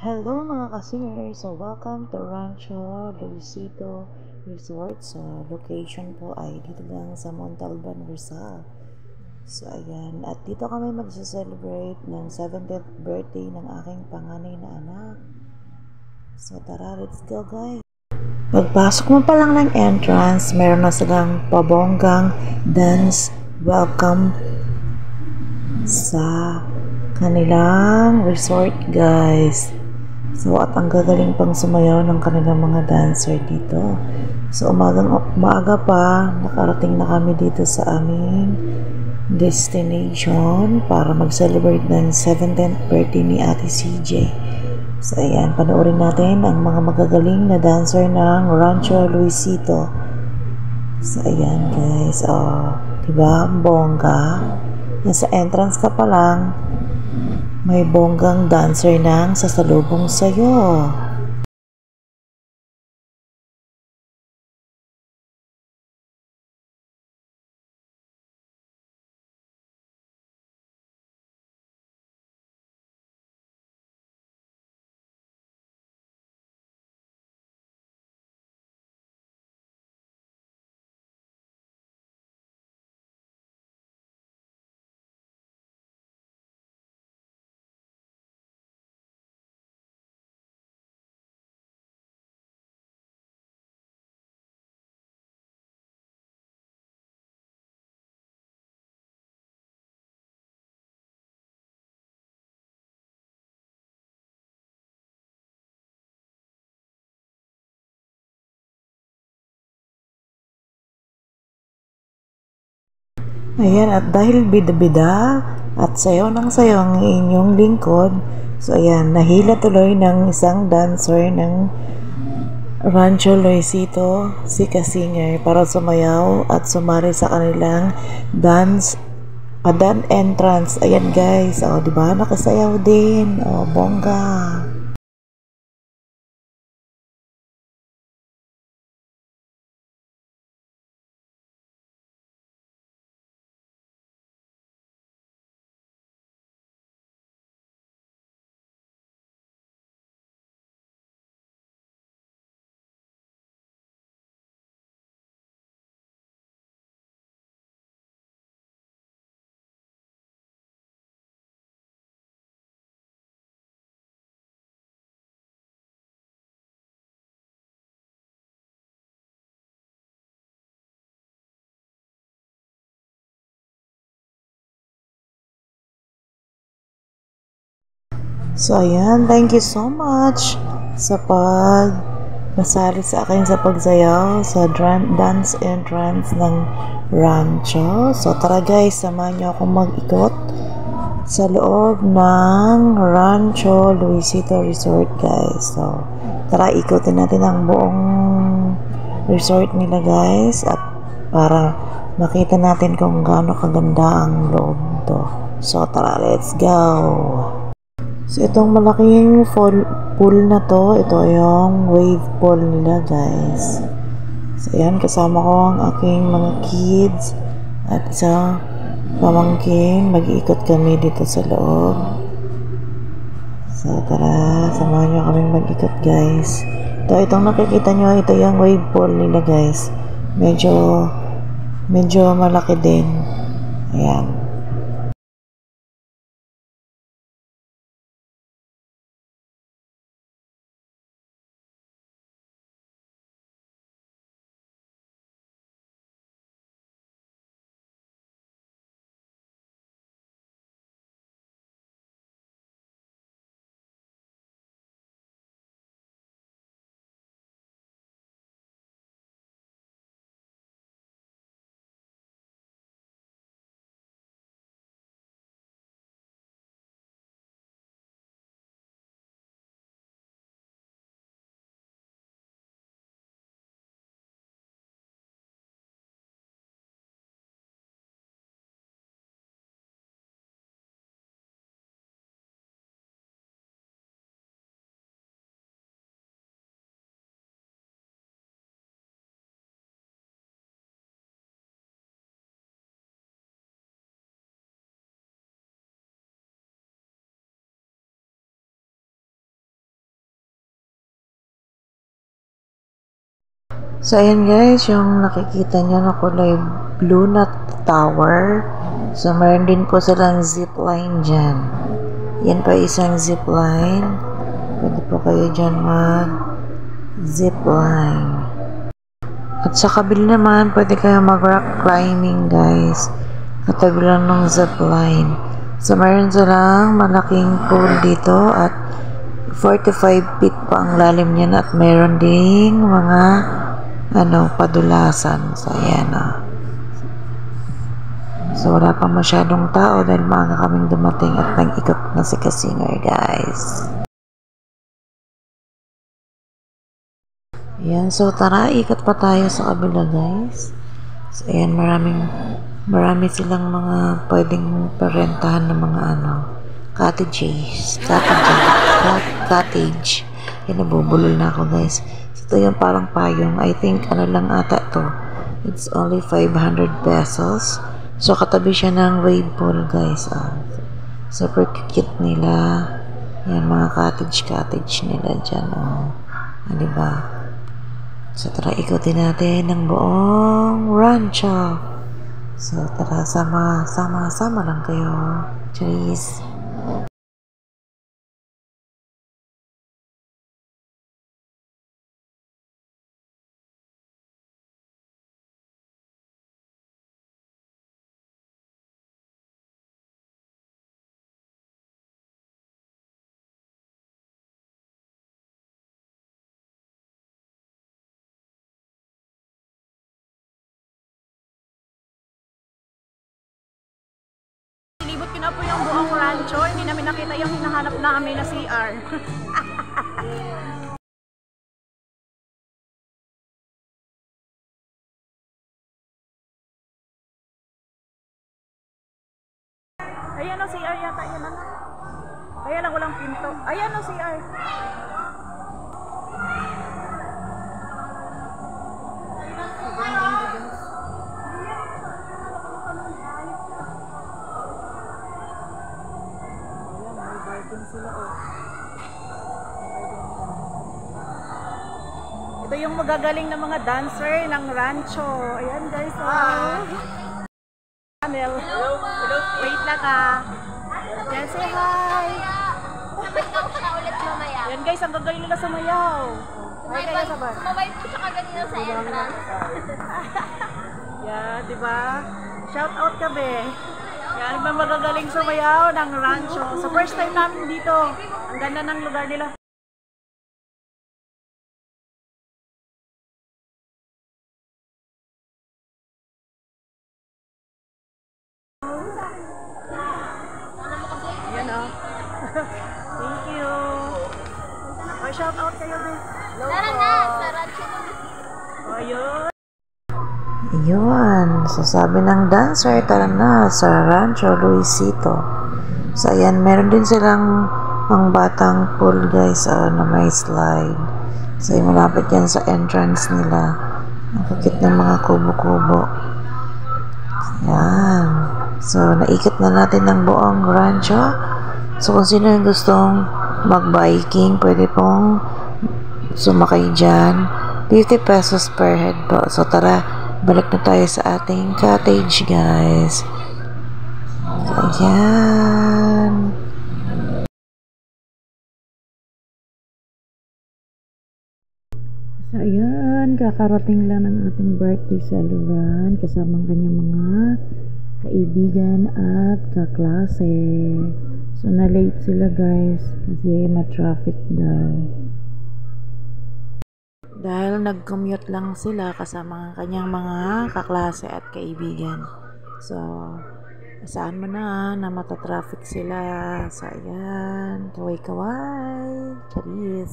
Hello mga kasingers! So welcome to Rancho Luisito Resort. So location po ay dito lang sa Montalban, Rizal. So ayan, at dito kami magse-celebrate ng 70th birthday ng aking panganay na anak. So tara, let's go guys! Pagpasok mo pa lang ng entrance, meron na silang pabonggang dance welcome sa kanilang resort guys. So at ang gagaling pang sumayaw ng kanilang mga dancer dito. So maaga pa nakarating na kami dito sa aming destination para mag-celebrate ng 17th birthday ni Ate CJ. So ayan, panoorin natin ang mga magagaling na dancer ng Rancho Luisito. So ayan guys, diba bongga? Nasa entrance ka pa lang, may bonggang dancer nang sasalubong sa'yo. Ayan, at dahil bida-bida at sayaw ng sayaw ang inyong lingkod, so ayan, nahila tuloy ng isang dancer ng Rancho Luisito, si Kasinger, para sumayaw at sumari sa kanilang dance padan entrance. Ayan guys, diba, nakasayaw din, bongga. So, ayan. Thank you so much sa nasali sa akin sa pagsayaw sa dance entrance ng rancho. So, tara guys, samahan niyo akong mag-ikot sa loob ng Rancho Luisito Resort guys. So, tara, ikutin natin ang buong resort nila guys at para makita natin kung gaano kaganda ang loob to. So, tara, let's go! So, itong malaking pool na to, ito yung wave pool nila guys. So, ayan, kasama ko ang aking mga kids at isa pamangkin. Mag-iikot kami dito sa loob. So, tara, samahan nyo kaming mag-ikot guys. Itong nakikita nyo, ito yung wave pool nila guys. Medyo malaki din. Ayan. So, ayan guys, yung nakikita nyo na kulay blue na tower. So, meron din po silang zipline dyan. Yan pa isang zipline. Pwede po kayo dyan mag-zipline. At sa kabila naman, pwede kayo mag-rock climbing guys. Katabi lang ng zipline. So, meron silang malaking pool dito at 45 feet pa ang lalim niya at meron ding mga padulasan. So, ayan So, wala pa masyadong tao dahil maaga kaming dumating at nag-ikot na si Kasinger, guys. Ayan. So, tara, ikot pa tayo sa kabila, guys. So, ayan, marami silang mga pwedeng parentahan ng mga cottage. Yan, nabubulol na ako, guys. So, ito yung parang payong. I think, lang ata to. It's only 500 pesos. So, katabi siya ng wave pool, guys. Super cute nila. Yan, mga cottage nila dyan. Diba? So, tara, ikutin natin ng buong rancho. So, tara, sama lang kayo. Cheers! Inibot ko na po yung buong rancho. Hindi namin nakita yung hinahanap namin na CR. Ayan o CR yata. Ayan na. Kaya lang walang pinto. Ayan o CR. Ito yung magagaling na mga dancer ng rancho. Ayan guys. Hello. Wait lang Yan, say hi. Sabay siya ulit mamaya. Yan guys, ang gagaling nila sumayaw. Sumabay po siya kanina sa entrance. Yan, di ba? Shout out ka be. Yan, ba magagaling sumayaw ng rancho. So first time namin dito. Ang ganda ng lugar nila. Yan Thank you. Shout out kayo be. Tara na, sa rancho. Ayun. Ayun. So, sabi ng dancer, tara na sa Rancho Luisito. So, ayan, meron din silang pang batang pool, guys, na may slide. So, malapit yan sa entrance nila. Ang kakit ng mga kubo-kubo. Ayan. So, naikot na natin ng buong rancho. So, kung sino yung gustong mag-biking, pwede pong sumakay dyan. 50 pesos per head po. So, tara, balik na tayo sa ating cottage, guys. Ayan. So, ayan. Kakarating lang ng ating birthday celebrant kasama ang kanyang mga kaibigan at kaklase. So, na-late sila, guys, kasi ma-traffic daw. Dahil nag-commute lang sila kasama ang kanyang mga kaklase at kaibigan. So, saan mo na matatraffic sila. So, ayan. Kaway-kaway. Charis.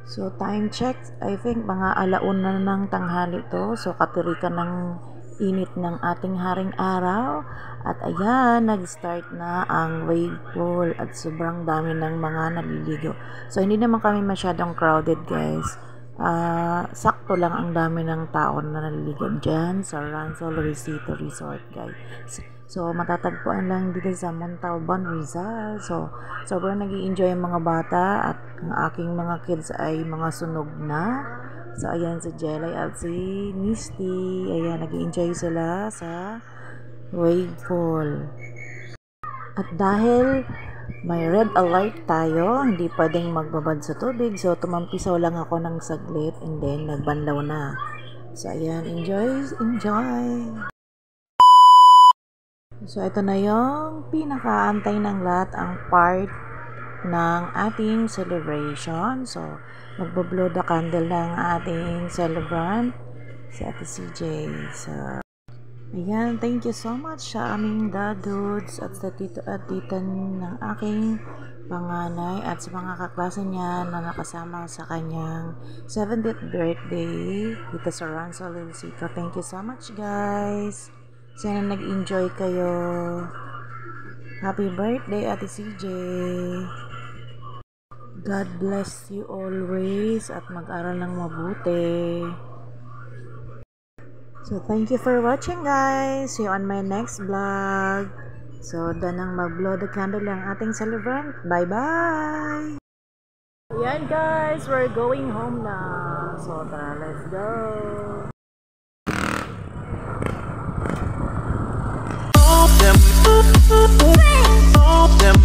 So, time check. I think mga alauna ng tanghali to. So, katirikan ng init ng ating haring araw. At ayan, nag-start na ang wave pool at sobrang dami ng mga naliligo. So, hindi naman kami masyadong crowded, guys. Sakto sakto lang ang dami ng tao na naliligo dyan sa Ransol Resito Resort, guys. So, matatagpuan lang dito sa Montalban, Rizal. So, sobrang nag-i-enjoy ang mga bata at ang aking mga kids ay mga sunog na. So, ayan si Jelay at si Misty. Ayan, nag-i-enjoy sila sa wave pool. At dahil may red alert tayo, hindi pwedeng magbabad sa tubig. So, tumampisaw lang ako ng saglit and then nagbanlaw na. So, ayan, enjoy! So, ito na yung pinakaantay ng lahat, ang part ng ating celebration. So, magbo-blow the candle ng ating celebrant, si Ate CJ. So, ayan, thank you so much sa aming dadudes at sa tito at tita ng aking panganay at sa mga kaklase niya na nakasama sa kanyang 70th birthday dito sa Ransol Resito. Thank you so much, guys. Sana nag-enjoy kayo. Happy birthday, Ate CJ. God bless you always at mag-aral ng mabuti. So, thank you for watching, guys. See you on my next vlog. So, danang mag-blow the candle ang ating celebrant. Bye-bye! Ayan, guys, we're going home na. So, tara, let's go. Them